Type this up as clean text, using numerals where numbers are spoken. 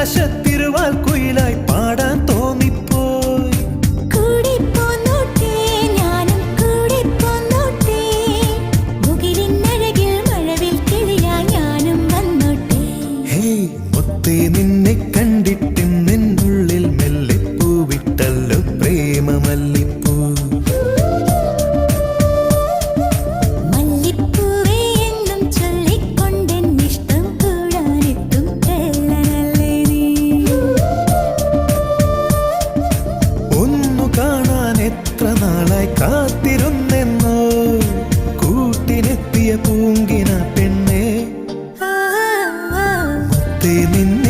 ആകാശത്തിരുവാൽ കുയിലായി പാടാൻ തോന്നിപ്പോയി. കൂടെ പോന്നോട്ടെ ഞാനും കൂടെ പോന്നോട്ടെ, മുകിലിനഴകിൽ മഴവിൽ കിളിയായി ഞാനും വന്നോട്ടെ. ഹേയ് മുത്തേ, നിന്നെ കണ്ടിട്ട് നിന്നുള്ളിൽ മെല്ലെ പൂവിട്ടല്ലോ പ്രേമ മല്ലിപ്പൂ. മല്ലിപ്പൂവേ എന്നും ചൊല്ലിക്കൊണ്ടെന്നിഷ്ടം കൂടാനെത്തും കള്ളനല്ലേ നീ. ഒന്നു കാണാൻ എത്ര നാളായി കാത്തിരുന്നെന്നോ, കൂട്ടിനെത്തിയ പൂങ്കിന പെണ്ണേ. ആ, ആ, ആ. മുത്തേ, നിന്നെ